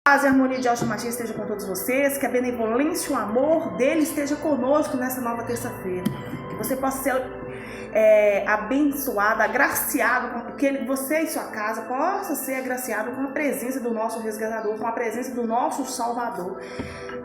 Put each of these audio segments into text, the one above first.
Paz e harmonia de Yahshua Mashiach esteja com todos vocês, que a benevolência e o amor dele esteja conosco nessa nova terça-feira. Que você possa ser abençoado, agraciado, que você e sua casa possa ser agraciado com a presença do nosso resgatador, com a presença do nosso Salvador.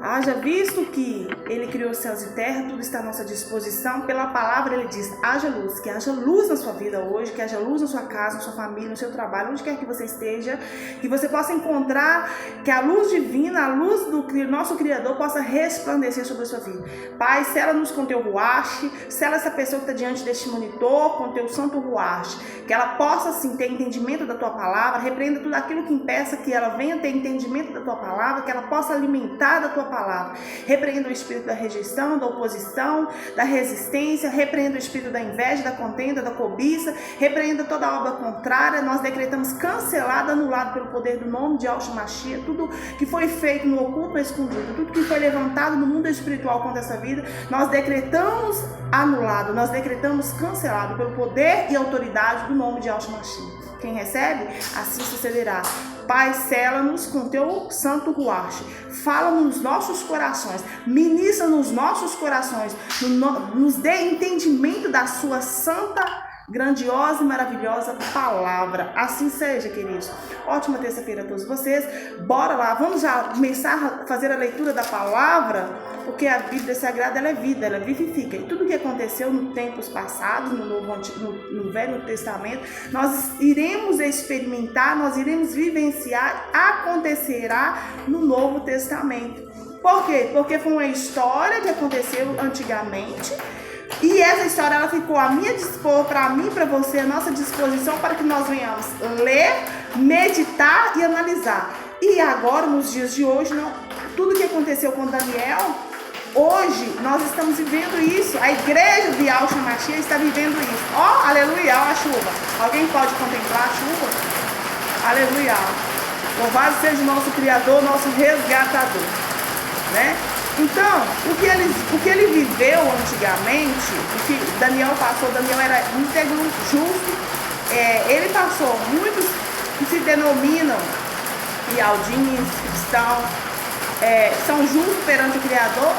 Haja visto que ele criou os céus e terra, tudo está à nossa disposição. Pela palavra ele diz, haja luz, que haja luz na sua vida hoje, que haja luz na sua casa, na sua família, no seu trabalho, onde quer que você esteja, que você possa encontrar que a luz divina, a luz do nosso Criador possa resplandecer sobre a sua vida. Pai, sela-nos com teu ruach, sela essa pessoa que está diante deste monitor com teu santo ruach, que ela possa sim ter entendimento da tua palavra, repreenda tudo aquilo que impeça que ela venha ter entendimento da tua palavra, que ela possa alimentar da tua palavra. Repreenda o espírito da rejeição, da oposição, da resistência, repreenda o espírito da inveja, da contenda, da cobiça, repreenda toda obra contrária. Nós decretamos cancelado, anulado pelo poder do nome de Yahshua Mashiach, tudo que foi feito no oculto e escondido, tudo que foi levantado no mundo espiritual contra essa vida, nós decretamos anulado, nós decretamos cancelado pelo poder e autoridade do nome de Yahshua Mashiach. Quem recebe, assim sucederá. Pai, sela-nos com teu santo ruach, fala nos nossos corações, ministra nos nossos corações, nos dê entendimento da sua santa, grandiosa e maravilhosa palavra. Assim seja, queridos. Ótima terça-feira a todos vocês. Bora lá, vamos já começar a fazer a leitura da palavra, porque a Bíblia Sagrada ela é vida, ela vivifica. E tudo que aconteceu nos tempos passados, no Velho Testamento, nós iremos experimentar, nós iremos vivenciar, acontecerá no Novo Testamento. Por quê? Porque foi uma história que aconteceu antigamente, e essa história ela ficou à minha dispor, para mim, para você, à nossa disposição, para que nós venhamos ler, meditar e analisar. E agora, nos dias de hoje, tudo que aconteceu com Daniel, hoje nós estamos vivendo isso. A igreja de Yahshua Mashiach está vivendo isso. Ó, aleluia, ó a chuva. Alguém pode contemplar a chuva? Aleluia. Louvado seja o nosso Criador, nosso resgatador, né? Então, o que ele viveu antigamente, o que Daniel passou, Daniel era íntegro, justo, ele passou, muitos que se denominam ialdins, cristãos, são justos perante o Criador,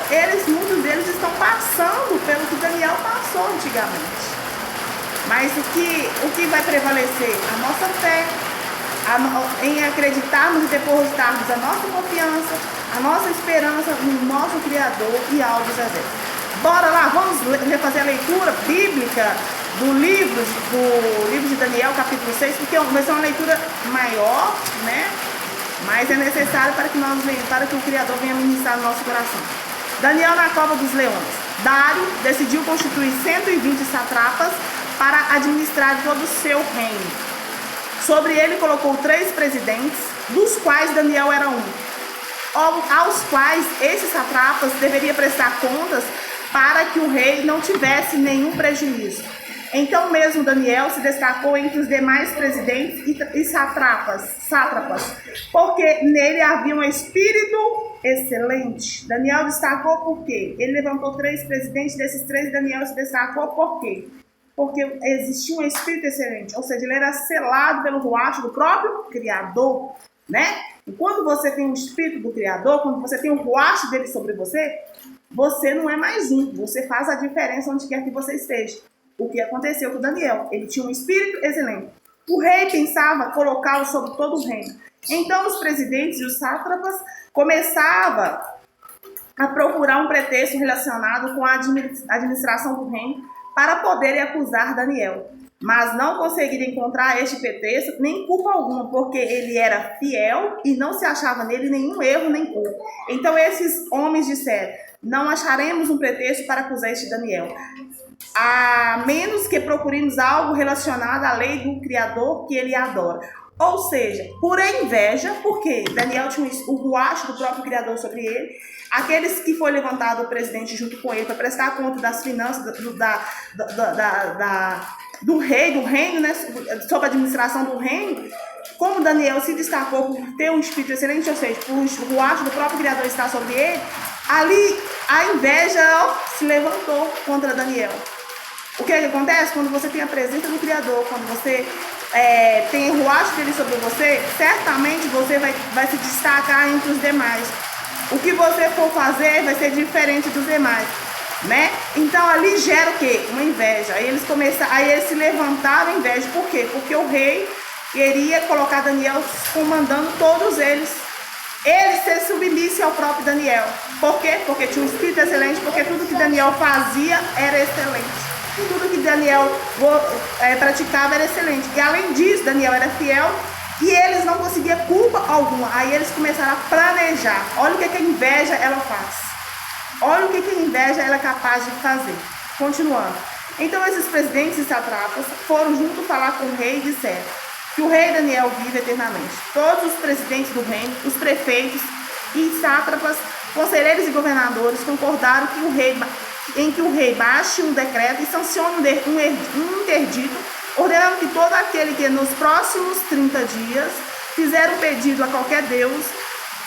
muitos deles estão passando pelo que Daniel passou antigamente. Mas o que vai prevalecer? A nossa fé, em acreditarmos e depositarmos a nossa confiança, a nossa esperança no nosso Criador e ao dos exércitos. Bora lá, vamos fazer a leitura bíblica do livro de Daniel, capítulo 6, porque vai ser uma leitura maior, né? Mas é necessário para que o Criador venha ministrar no nosso coração. Daniel na cova dos leões. Dário decidiu constituir 120 satrapas para administrar todo o seu reino. Sobre ele colocou 3 presidentes, dos quais Daniel era um, aos quais esses satrapas deveriam prestar contas para que o rei não tivesse nenhum prejuízo. Então mesmo Daniel se destacou entre os demais presidentes e sátrapas, porque nele havia um espírito excelente. Daniel destacou por quê? Ele levantou 3 presidentes, desses 3 Daniel se destacou por quê? Porque existia um espírito excelente, ou seja, ele era selado pelo ruach do próprio Criador, né? E quando você tem um espírito do Criador, quando você tem o ruach dele sobre você, você não é mais um, você faz a diferença onde quer que você esteja. O que aconteceu com Daniel? Ele tinha um espírito excelente. O rei pensava colocá-lo sobre todo o reino. Então os presidentes e os sátrapas começavam a procurar um pretexto relacionado com a administração do reino para poderem acusar Daniel. Mas não conseguiram encontrar este pretexto, nem culpa alguma, porque ele era fiel e não se achava nele nenhum erro nem culpa. Então esses homens disseram, não acharemos um pretexto para acusar este Daniel, a menos que procuremos algo relacionado à lei do Criador que ele adora. Ou seja, por inveja, porque Daniel tinha o ruach do próprio Criador sobre ele, aqueles que foi levantado o presidente junto com ele para prestar conta das finanças do reino, né, sobre a administração do reino, como Daniel se destacou por ter um espírito excelente, ou seja, por o ruach do próprio Criador estar sobre ele, ali a inveja se levantou contra Daniel. O que acontece quando você tem a presença do Criador, quando você tem ruagem dele sobre você, certamente você vai se destacar entre os demais. O que você for fazer vai ser diferente dos demais, né? Então ali gera o quê? Uma inveja. Aí eles se levantaram inveja. Por quê? Porque o rei queria colocar Daniel comandando todos eles. Ele se submisse ao próprio Daniel. Por quê? Porque tinha um espírito excelente, porque tudo que Daniel fazia era excelente. Tudo que Daniel praticava era excelente. E além disso, Daniel era fiel e eles não conseguiam culpa alguma. Aí eles começaram a planejar. Olha o que a inveja ela faz. Olha o que a inveja ela é capaz de fazer. Continuando. Então esses presidentes e satrapas foram junto falar com o rei e disseram que o rei Daniel vive eternamente. Todos os presidentes do reino, os prefeitos e sátrapas, conselheiros e governadores concordaram que o rei baixe um decreto e sancione um interdito, ordenando que todo aquele que nos próximos 30 dias fizer um pedido a qualquer Deus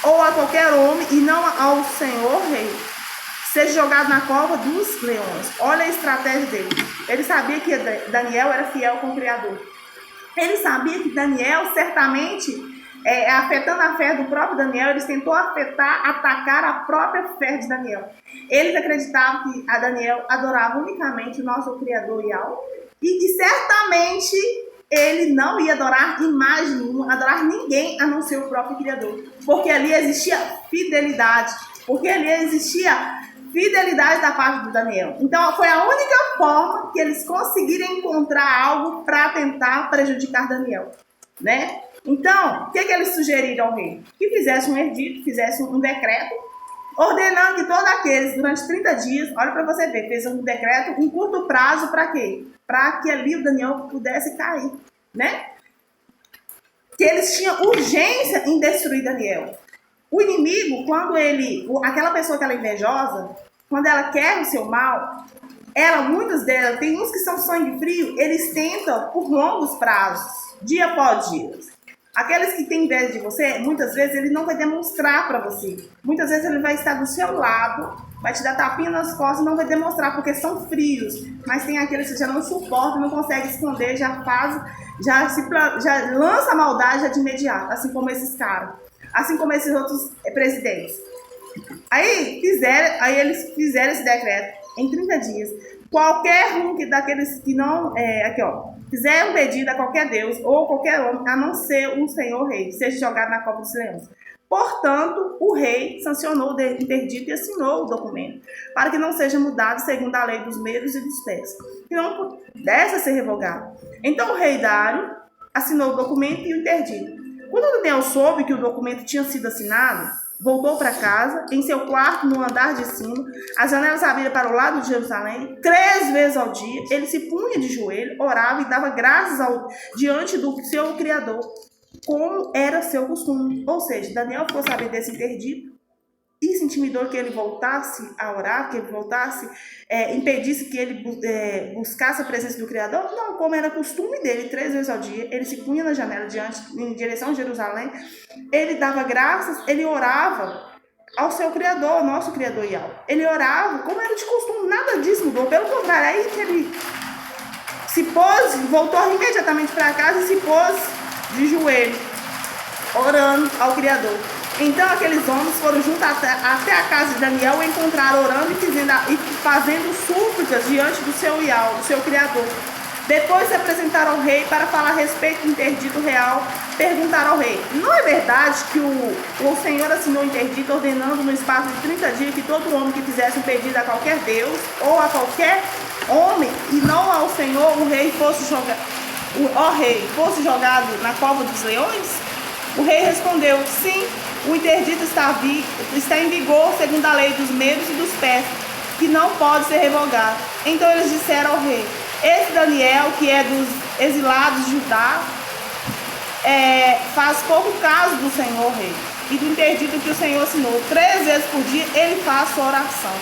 ou a qualquer homem e não ao Senhor rei, seja jogado na cova dos leões. Olha a estratégia dele. Ele sabia que Daniel era fiel com o Criador. Ele sabia que Daniel, certamente, afetando a fé do próprio Daniel, eles tentou atacar a própria fé de Daniel. Eles acreditavam que a Daniel adorava unicamente o nosso Criador Yahweh e que certamente ele não ia adorar imagem nenhuma, adorar ninguém a não ser o próprio Criador. Porque ali existia fidelidade, fidelidade da parte do Daniel. Então foi a única forma que eles conseguiram encontrar algo para tentar prejudicar Daniel, né? Então, o que eles sugeriram ao rei? Que fizesse um edito, fizesse um decreto, ordenando que todos aqueles, durante 30 dias, olha para você ver, fez um decreto em curto prazo para quê? Para que ali o Daniel pudesse cair, né? Que eles tinham urgência em destruir Daniel. O inimigo, aquela pessoa que ela é invejosa, quando ela quer o seu mal, muitas delas, tem uns que são sangue frio, eles tentam por longos prazos, dia após dia. Aqueles que têm inveja de você, muitas vezes ele não vai demonstrar para você. Muitas vezes ele vai estar do seu lado, vai te dar tapinha nas costas e não vai demonstrar, porque são frios. Mas tem aqueles que já não suportam, não conseguem esconder, já lança a maldade de imediato, assim como esses caras. Assim como esses outros presidentes. Aí eles fizeram esse decreto em 30 dias. Qualquer um daqueles que não... fizer um pedido a qualquer Deus ou qualquer homem, a não ser um Senhor rei, seja jogado na cova dos leões. Portanto, o rei sancionou o interdito e assinou o documento, para que não seja mudado segundo a lei dos medos e dos persas, que não pudesse ser revogado. Então o rei Dário assinou o documento e o interdito. Quando Daniel soube que o documento tinha sido assinado, voltou para casa, em seu quarto, no andar de cima, as janelas abriam para o lado de Jerusalém, 3 vezes ao dia, ele se punha de joelho, orava e dava graças diante do seu Criador, como era seu costume. Ou seja, Daniel ficou sabendo desse interdito e se intimidou que ele voltasse a orar, que ele voltasse, impedisse que ele buscasse a presença do Criador. Não, como era costume dele, 3 vezes ao dia, ele se punha na janela em direção a Jerusalém, ele dava graças, ele orava ao seu Criador, nosso Criador Yahweh. Ele orava como era de costume, nada disso mudou, pelo contrário, aí que ele se pôs, voltou imediatamente para casa e se pôs de joelho, orando ao Criador. Então aqueles homens foram juntos até a casa de Daniel e encontraram orando e fazendo súplicas diante do seu Yahweh, do seu Criador. Depois se apresentaram ao rei para falar a respeito do interdito real. Perguntaram ao rei: não é verdade que o Senhor assinou o interdito ordenando no espaço de 30 dias que todo homem que fizesse um pedido a qualquer Deus ou a qualquer homem e não ao Senhor, o rei fosse jogado na cova dos leões? O rei respondeu: sim, o interdito está em vigor segundo a lei dos medos e dos persas, que não pode ser revogado. Então eles disseram ao rei: esse Daniel, que é dos exilados de Judá, faz pouco caso do Senhor rei e do interdito que o Senhor assinou. 3 vezes por dia ele faz sua oração.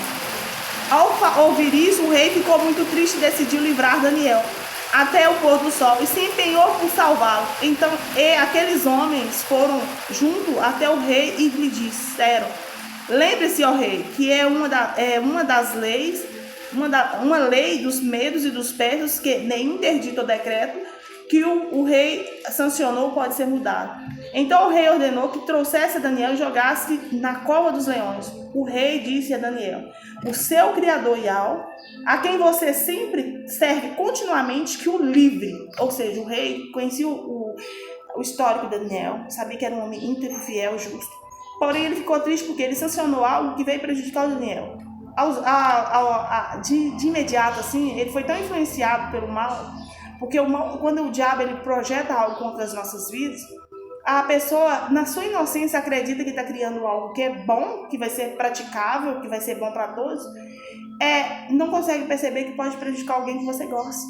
Ao ouvir isso, o rei ficou muito triste e decidiu livrar Daniel até o pôr do sol e se empenhou por salvá-lo. Então aqueles homens foram junto até o rei e lhe disseram: lembre-se, ó rei, que uma lei dos medos e dos persas, que nenhum interdito ou decreto que o rei sancionou pode ser mudado. Então o rei ordenou que trouxesse a Daniel e jogasse na cova dos leões. O rei disse a Daniel: o seu criador Yahweh, a quem você sempre serve continuamente, que o livre. Ou seja, o rei conhecia o histórico de Daniel, sabia que era um homem íntegro, fiel, justo. Porém, ele ficou triste porque ele sancionou algo que veio prejudicar o Daniel. De imediato, assim, ele foi tão influenciado pelo mal, porque o mal, quando o diabo ele projeta algo contra as nossas vidas, a pessoa, na sua inocência, acredita que está criando algo que é bom, que vai ser praticável, que vai ser bom para todos, não consegue perceber que pode prejudicar alguém que você gosta,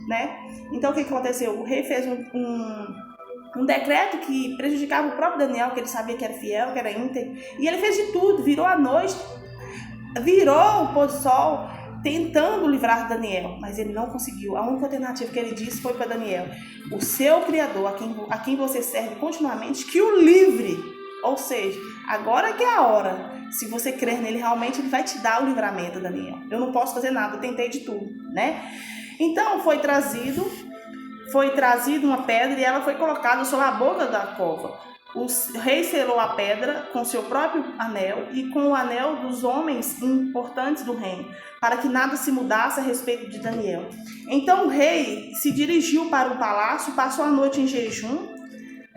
né? Então, o que aconteceu? O rei fez um decreto que prejudicava o próprio Daniel, que ele sabia que era fiel, que era íntegro, e ele fez de tudo, virou a noite, virou o pôr do sol, tentando livrar Daniel, mas ele não conseguiu. A única alternativa que ele disse foi para Daniel: o seu Criador, a quem você serve continuamente, que o livre. Ou seja, agora que é a hora. Se você crer nele, realmente ele vai te dar o livramento, Daniel. Eu não posso fazer nada, eu tentei de tudo, né? Então foi trazido uma pedra e ela foi colocada sobre a boca da cova. O rei selou a pedra com seu próprio anel e com o anel dos homens importantes do reino, para que nada se mudasse a respeito de Daniel. Então o rei se dirigiu para o palácio, passou a noite em jejum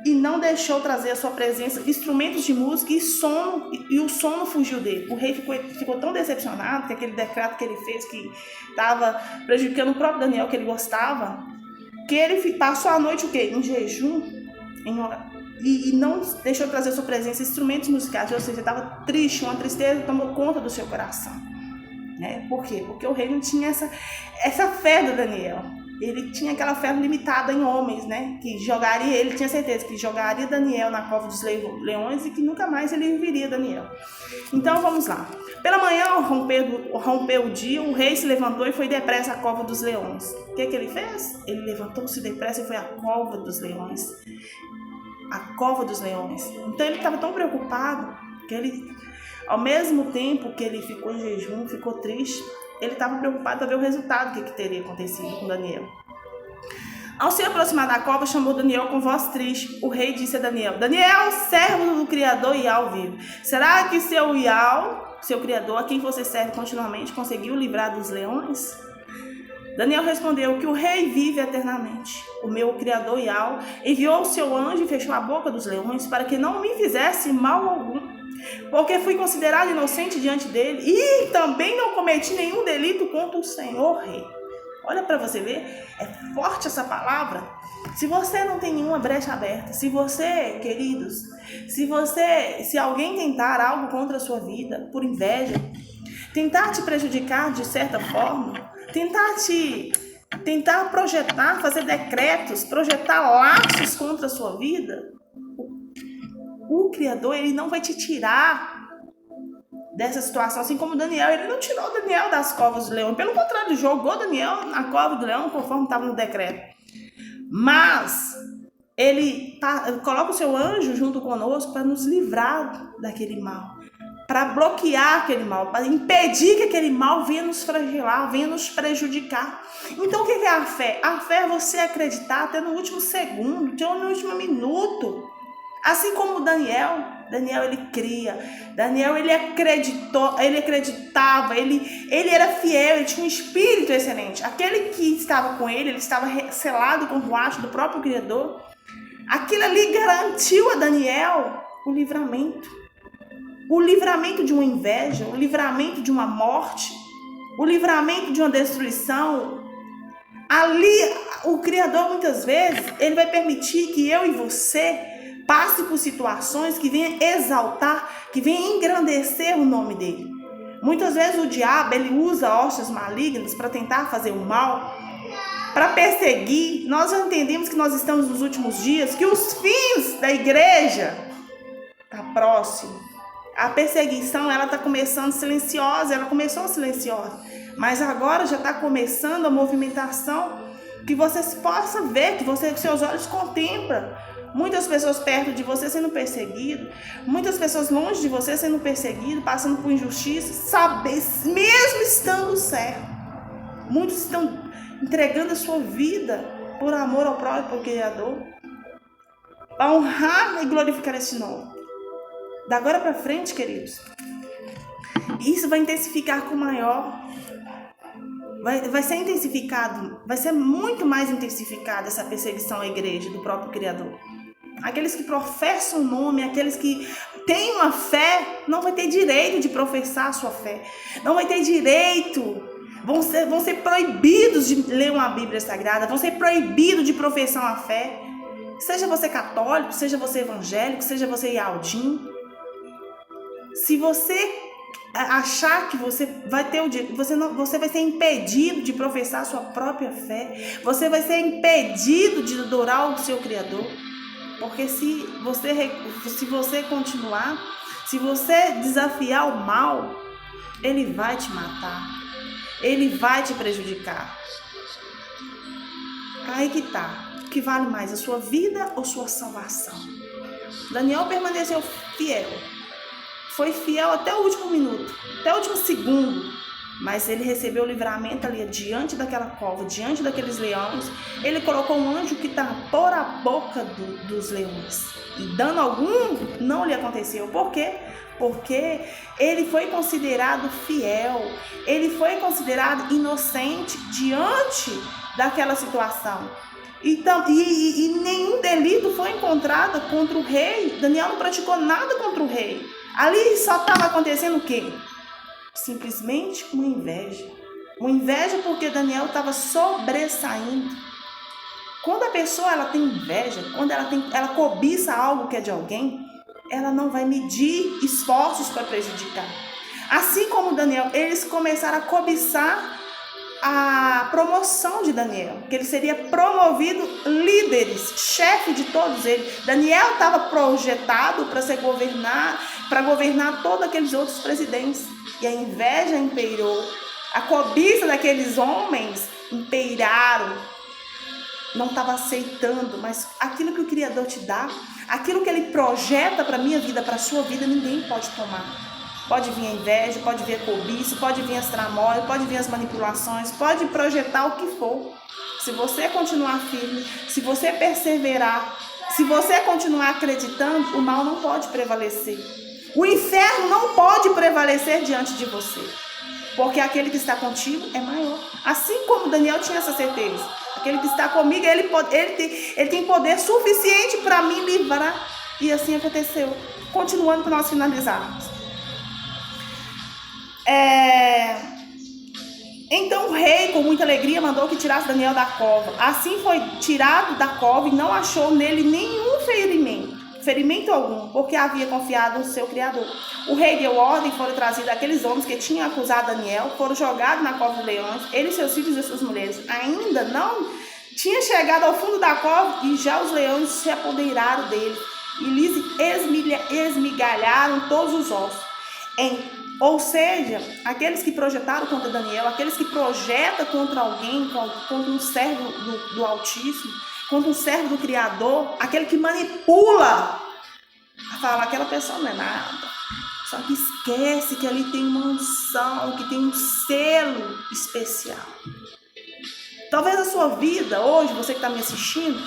e não deixou trazer à sua presença instrumentos de música e o sono fugiu dele. O rei ficou tão decepcionado com aquele decreto que ele fez, que estava prejudicando o próprio Daniel, que ele gostava, que ele passou a noite o quê? Em jejum, e não deixou trazer à sua presença instrumentos musicais, ou seja, estava triste, uma tristeza tomou conta do seu coração, né? Por quê? Porque o rei não tinha essa fé do Daniel. Ele tinha aquela fé limitada em homens, né? Ele tinha certeza que jogaria Daniel na cova dos leões e que nunca mais ele viria Daniel. Então vamos lá. Pela manhã, ao romper o dia, o rei se levantou e foi depressa à cova dos leões. O que ele fez? Ele levantou-se depressa e foi à cova dos leões. A cova dos leões. Então ele estava tão preocupado que ele, ao mesmo tempo que ele ficou em jejum, ficou triste, ele estava preocupado para ver o resultado que teria acontecido com Daniel. Ao se aproximar da cova, chamou Daniel com voz triste. O rei disse a Daniel: Daniel, servo do Criador Yahweh vivo, será que seu Yahweh, seu Criador, a quem você serve continuamente, conseguiu livrar dos leões? Daniel respondeu: que o rei vive eternamente. O meu Criador Yahweh enviou o seu anjo e fechou a boca dos leões para que não me fizesse mal algum, porque fui considerado inocente diante dele e também não cometi nenhum delito contra o Senhor rei. Olha para você ver, é forte essa palavra. Se você não tem nenhuma brecha aberta, se você, queridos, se alguém tentar algo contra a sua vida, por inveja, tentar te prejudicar de certa forma, tentar projetar, fazer decretos, projetar laços contra a sua vida, o Criador, ele não vai te tirar dessa situação, assim como Daniel. Ele não tirou Daniel das covas do leão, pelo contrário, jogou Daniel na cova do leão, conforme estava no decreto. Mas ele coloca o seu anjo junto conosco para nos livrar daquele mal, para bloquear aquele mal, para impedir que aquele mal venha nos fragilar, venha nos prejudicar. Então o que é a fé? A fé é você acreditar até no último segundo, até no último minuto. Assim como Daniel ele cria, Daniel ele acreditou, ele acreditava, ele era fiel, ele tinha um espírito excelente. Aquele que estava com ele estava selado com o haste do próprio Criador. Aquilo ali garantiu a Daniel o livramento de uma inveja, o livramento de uma morte, o livramento de uma destruição. Ali, o Criador, muitas vezes, ele vai permitir que eu e você passe por situações que venham exaltar, que venham engrandecer o nome dele. Muitas vezes o diabo, ele usa hostes malignas para tentar fazer o mal, para perseguir. Nós já entendemos que nós estamos nos últimos dias, que os fins da igreja está próximo. A perseguição, ela está começando silenciosa, ela começou silenciosa, mas agora já está começando a movimentação, que você possa ver, que seus olhos contemplam. Muitas pessoas perto de você sendo perseguidas, muitas pessoas longe de você sendo perseguidas, passando por injustiça, mesmo estando certo. Muitos estão entregando a sua vida por amor ao próprio Criador, para honrar e glorificar esse nome. Da agora para frente, queridos, isso vai intensificar com maior, vai ser intensificado, vai ser muito mais intensificada essa perseguição à igreja do próprio Criador. Aqueles que professam o nome, aqueles que têm uma fé, não vai ter direito de professar a sua fé. Não vai ter direito. Vão ser proibidos de ler uma Bíblia Sagrada. Vão ser proibidos de professar uma fé. Seja você católico, seja você evangélico, seja você ialdinho. Se você achar que você vai ter o direito, você vai ser impedido de professar a sua própria fé. Você vai ser impedido de adorar o seu Criador. Porque se você continuar, se você desafiar o mal, ele vai te matar, ele vai te prejudicar. Aí que tá, o que vale mais, a sua vida ou sua salvação? Daniel permaneceu fiel, foi fiel até o último minuto, até o último segundo. Mas ele recebeu o livramento ali, diante daquela cova, diante daqueles leões. Ele colocou um anjo que tapou a boca dos leões. E dano algum não lhe aconteceu. Por quê? Porque ele foi considerado fiel. Ele foi considerado inocente diante daquela situação. Então, e nenhum delito foi encontrado contra o rei. Daniel não praticou nada contra o rei. Ali só estava acontecendo o quê? Simplesmente uma inveja. Uma inveja porque Daniel estava sobressaindo. Quando a pessoa ela tem inveja, quando ela cobiça algo que é de alguém, ela não vai medir esforços para prejudicar. Assim como Daniel, eles começaram a cobiçar a promoção de Daniel, que ele seria promovido líderes, chefe de todos eles. Daniel estava projetado para governar todos aqueles outros presidentes. E a inveja imperou, a cobiça daqueles homens impeiraram, não estava aceitando, mas aquilo que o Criador te dá, aquilo que Ele projeta para a minha vida, para a sua vida, ninguém pode tomar. Pode vir a inveja, pode vir a cobiça, pode vir as tramóias, pode vir as manipulações, pode projetar o que for. Se você continuar firme, se você perseverar, se você continuar acreditando, o mal não pode prevalecer. O inferno não pode prevalecer diante de você, porque aquele que está contigo é maior. Assim como Daniel tinha essa certeza, aquele que está comigo, ele tem poder suficiente para me livrar. E assim aconteceu. Continuando para nós finalizarmos. Então o rei, com muita alegria, mandou que tirasse Daniel da cova. Assim foi tirado da cova e não achou nele nenhum ferimento algum, porque havia confiado no seu Criador. O rei deu ordem, foram trazidos aqueles homens que tinham acusado Daniel, foram jogados na cova dos leões, ele, seus filhos e suas mulheres. Ainda não tinha chegado ao fundo da cova e já os leões se apoderaram dele e lhes esmigalharam todos os ossos. Ou seja, aqueles que projetaram contra Daniel, aqueles que projetam contra alguém, contra um servo do Altíssimo, contra um servo do Criador, aquele que manipula, a falar aquela pessoa não é nada. Só que esquece que ali tem uma unção, que tem um selo especial. Talvez a sua vida hoje, você que está me assistindo,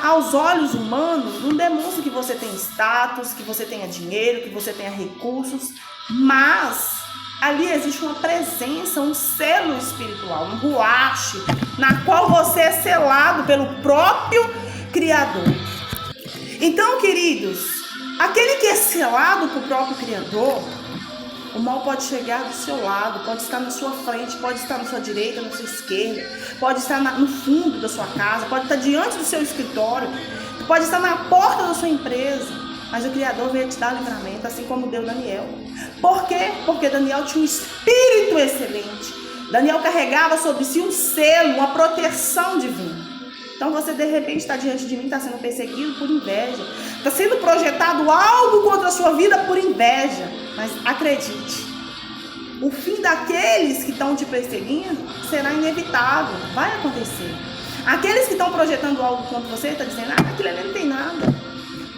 aos olhos humanos, não demonstra que você tem status, que você tenha dinheiro, que você tenha recursos, mas ali existe uma presença, um selo espiritual, um ruache, na qual você é selado pelo próprio Criador. Então, queridos, aquele que é selado pelo próprio Criador, o mal pode chegar do seu lado, pode estar na sua frente, pode estar na sua direita, na sua esquerda, pode estar no fundo da sua casa, pode estar diante do seu escritório, pode estar na porta da sua empresa, mas o Criador veio te dar livramento, assim como deu Daniel. Por quê? Porque Daniel tinha um espírito excelente. Daniel carregava sobre si um selo, uma proteção divina. Então você de repente está diante de mim, está sendo perseguido por inveja, está sendo projetado algo contra a sua vida por inveja. Mas acredite, o fim daqueles que estão te perseguindo será inevitável, vai acontecer. Aqueles que estão projetando algo contra você, está dizendo, aquilo ali não tem nada.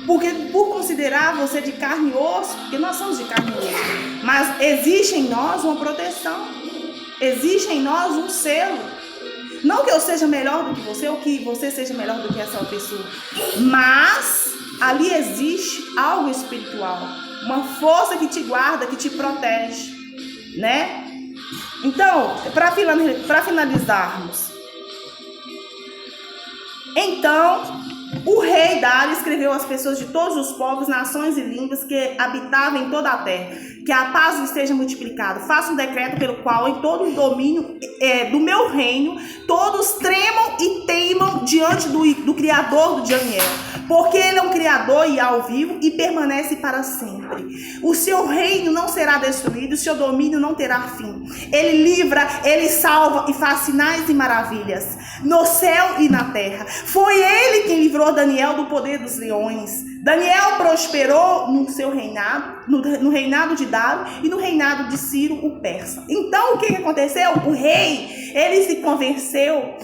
Porque por considerar você de carne e osso, porque nós somos de carne e osso, mas existe em nós uma proteção, existe em nós um selo. Não que eu seja melhor do que você ou que você seja melhor do que essa pessoa. Mas ali existe algo espiritual. Uma força que te guarda, que te protege, né? Então, para finalizarmos. Então, o rei Dário escreveu às pessoas de todos os povos, nações e línguas que habitavam em toda a terra, que a paz esteja multiplicada. Faça um decreto pelo qual em todo o domínio do meu reino, todos tremam e teimam diante do Criador do Daniel, porque ele é um Criador e ao vivo e permanece para sempre. O seu reino não será destruído, o seu domínio não terá fim. Ele livra, ele salva e faz sinais e maravilhas no céu e na terra. Foi ele quem livrou Daniel do poder dos leões. Daniel prosperou no seu reinado, no reinado de Dário e no reinado de Ciro, o persa. Então, o que aconteceu? O rei, ele se convenceu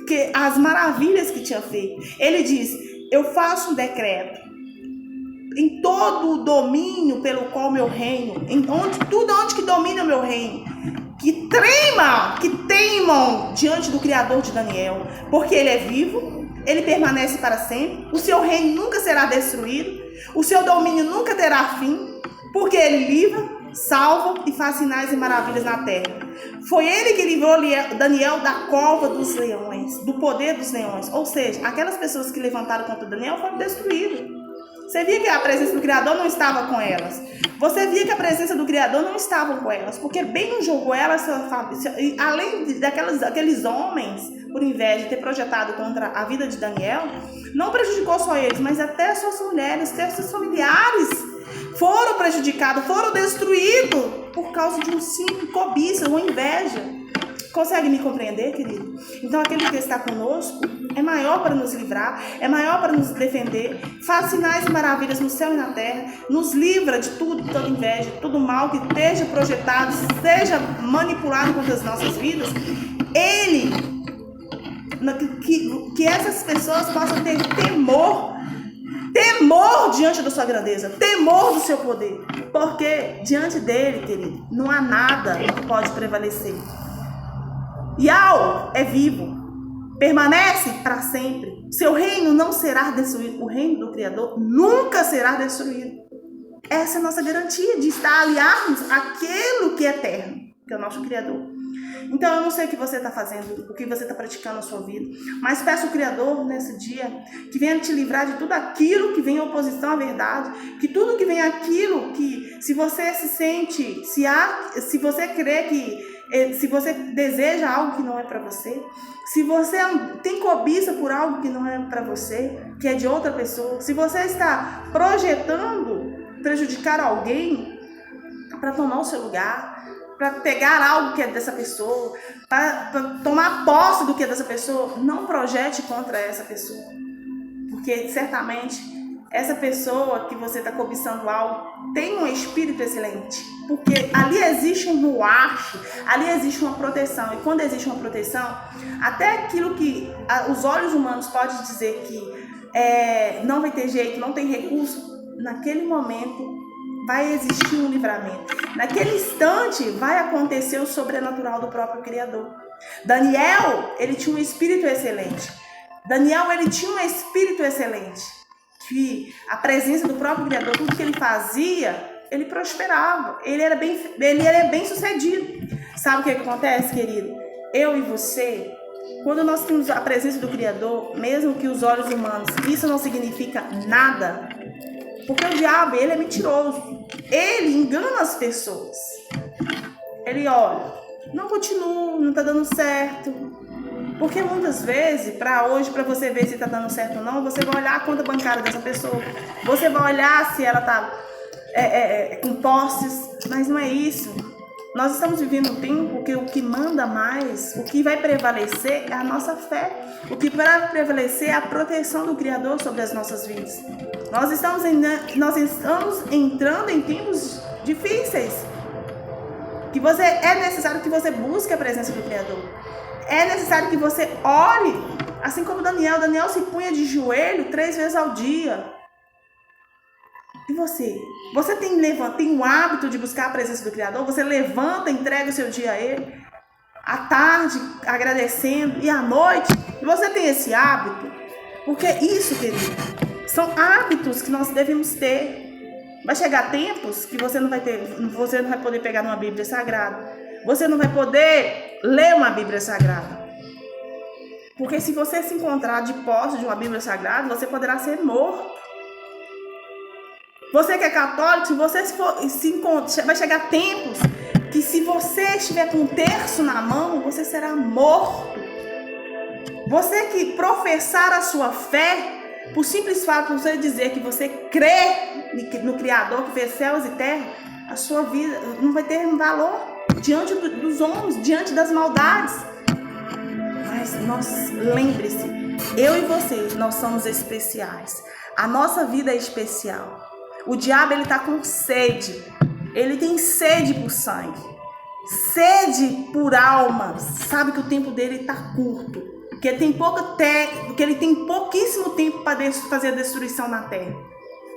que as maravilhas que tinha feito. Ele diz: eu faço um decreto em todo o domínio pelo qual meu reino, onde que domina o meu reino, que teimam diante do Criador de Daniel, porque ele é vivo, ele permanece para sempre, o seu reino nunca será destruído, o seu domínio nunca terá fim, porque ele livra, salva e faz sinais e maravilhas na terra. Foi ele que livrou Daniel da cova dos leões, do poder dos leões. Ou seja, aquelas pessoas que levantaram contra Daniel foram destruídas. Você via que a presença do Criador não estava com elas. Você via que a presença do Criador não estava com elas, porque bem não jogou elas, além daqueles homens, por inveja de ter projetado contra a vida de Daniel, não prejudicou só eles, mas até suas mulheres, até seus familiares foram prejudicados, foram destruídos por causa de um simples cobiça, uma inveja. Consegue me compreender, querido? Então, aquele que está conosco é maior para nos livrar, é maior para nos defender, faz sinais e maravilhas no céu e na terra, nos livra de tudo, toda inveja, todo mal que esteja projetado, seja manipulado contra as nossas vidas. Ele, que essas pessoas possam ter temor diante da sua grandeza, temor do seu poder, porque diante dele, querido, não há nada que pode prevalecer. Yahweh é vivo, permanece para sempre. Seu reino não será destruído. O reino do Criador nunca será destruído. Essa é a nossa garantia de estar aliados àquilo que é eterno, que é o nosso Criador. Então, eu não sei o que você está fazendo, o que você está praticando na sua vida, mas peço ao Criador nesse dia que venha te livrar de tudo aquilo que vem em oposição à verdade, que tudo que vem aquilo que, se você se sente, se você crê que, se você deseja algo que não é para você, se você tem cobiça por algo que não é para você, que é de outra pessoa, se você está projetando prejudicar alguém para tomar o seu lugar, para pegar algo que é dessa pessoa, para tomar posse do que é dessa pessoa, não projete contra essa pessoa, porque certamente essa pessoa que você está cobiçando algo tem um espírito excelente, porque ali existe um ruach, ali existe uma proteção, e quando existe uma proteção, até aquilo que os olhos humanos podem dizer que não vai ter jeito, não tem recurso, naquele momento vai existir um livramento. Naquele instante vai acontecer o sobrenatural do próprio Criador. Daniel, ele tinha um espírito excelente. Que a presença do próprio Criador, tudo que ele fazia, ele prosperava. Ele era bem sucedido. Sabe o que acontece, querido? Eu e você, quando nós temos a presença do Criador, mesmo que os olhos humanos, isso não significa nada. Porque o diabo, ele é mentiroso. Ele engana as pessoas. Ele olha, não continua, não está dando certo. Porque muitas vezes, para você ver se está dando certo ou não, você vai olhar a conta bancária dessa pessoa. Você vai olhar se ela está com posses. Mas não é isso. Nós estamos vivendo um tempo que o que manda mais, o que vai prevalecer é a nossa fé. O que vai prevalecer é a proteção do Criador sobre as nossas vidas. Nós estamos entrando em tempos difíceis. É necessário que você busque a presença do Criador. É necessário que você ore, assim como Daniel. Daniel se punha de joelho 3 vezes ao dia. E você? Você tem o hábito de buscar a presença do Criador? Você levanta, entrega o seu dia a Ele? à tarde agradecendo e à noite. Você tem esse hábito? Porque isso, querido, são hábitos que nós devemos ter. Vai chegar tempos que você não vai poder pegar uma Bíblia Sagrada. Você não vai poder ler uma Bíblia Sagrada. Porque se você se encontrar de posse de uma Bíblia Sagrada, você poderá ser morto. Você que é católico, se você vai chegar tempos que se você estiver com um terço na mão, você será morto. Você que professar a sua fé, por simples fato de você dizer que você crê no Criador que fez céus e terra, a sua vida não vai ter valor diante dos homens, diante das maldades. Mas lembre-se, eu e você, nós somos especiais. A nossa vida é especial. O diabo, ele está com sede. Ele tem sede por sangue. Sede por almas. Sabe que o tempo dele está curto. Que ele tem pouquíssimo tempo para fazer a destruição na terra.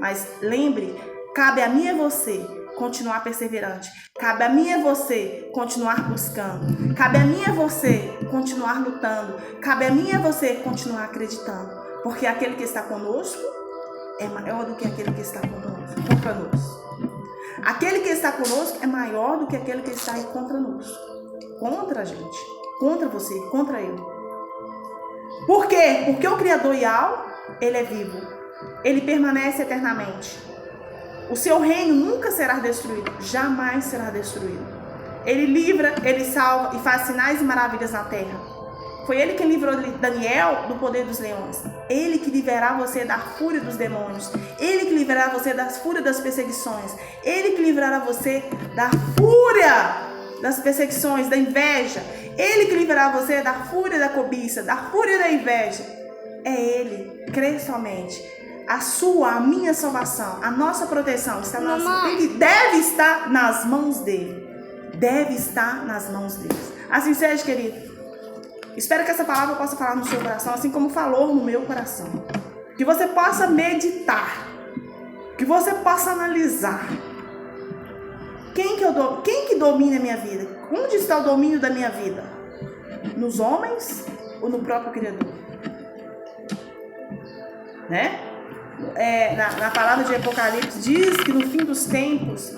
Mas lembre, cabe a mim e a você continuar perseverante. Cabe a mim e a você continuar buscando. Cabe a mim e a você continuar lutando. Cabe a mim e a você continuar acreditando. Porque aquele que está conosco é maior do que aquele que está contra nós. Aquele que está conosco é maior do que aquele que está aí contra nós. Contra a gente. Contra você. Contra eu. Por quê? Porque o Criador Yahweh, ele é vivo. Ele permanece eternamente. O seu reino nunca será destruído. Jamais será destruído. Ele livra, ele salva e faz sinais e maravilhas na terra. Foi ele que livrou Daniel do poder dos leões. Ele que livrará você da fúria dos demônios. Ele que livrará você da fúria das perseguições. Ele que livrará você da fúria das perseguições, da inveja. Ele que livrará você da fúria da cobiça, da fúria da inveja. É ele. Crê somente. A minha salvação, a nossa proteção deve estar nas mãos dele. Deve estar nas mãos dele. Assim seja, querido. Espero que essa palavra possa falar no seu coração, assim como falou no meu coração. Que você possa meditar. Que você possa analisar. Quem que domina a minha vida? Onde está o domínio da minha vida? Nos homens ou no próprio Criador? Né? Na palavra de Apocalipse diz que no fim dos tempos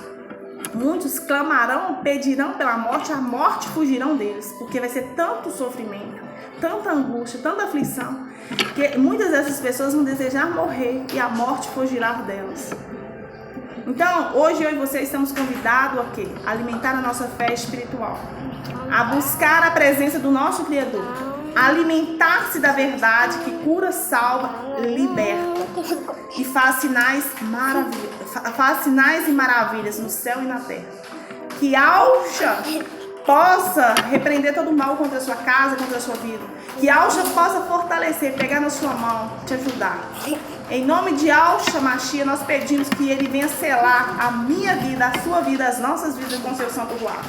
muitos clamarão, pedirão pela morte, a morte fugirão deles, porque vai ser tanto sofrimento, tanta angústia, tanta aflição, que muitas dessas pessoas vão desejar morrer e a morte fugirá delas. Então, hoje eu e você estamos convidados a quê? A alimentar a nossa fé espiritual, a buscar a presença do nosso Criador, a alimentar-se da verdade que cura, salva, liberta e faz sinais e maravilhas no céu e na terra. Que Alcha possa repreender todo o mal contra a sua casa, contra a sua vida. Que Alcha possa fortalecer, pegar na sua mão, te ajudar. Em nome de Alcha Machia, nós pedimos que ele venha selar a minha vida, a sua vida, as nossas vidas com seu santo guarde.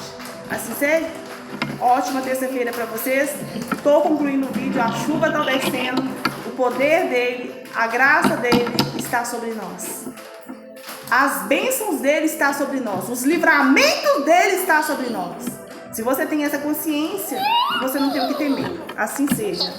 Assim seja. Ótima terça-feira para vocês. Estou concluindo o vídeo. A chuva está descendo. O poder dele, a graça dele está sobre nós. As bênçãos dele estão sobre nós. Os livramentos dele estão sobre nós. Se você tem essa consciência, você não tem o que temer. Assim seja.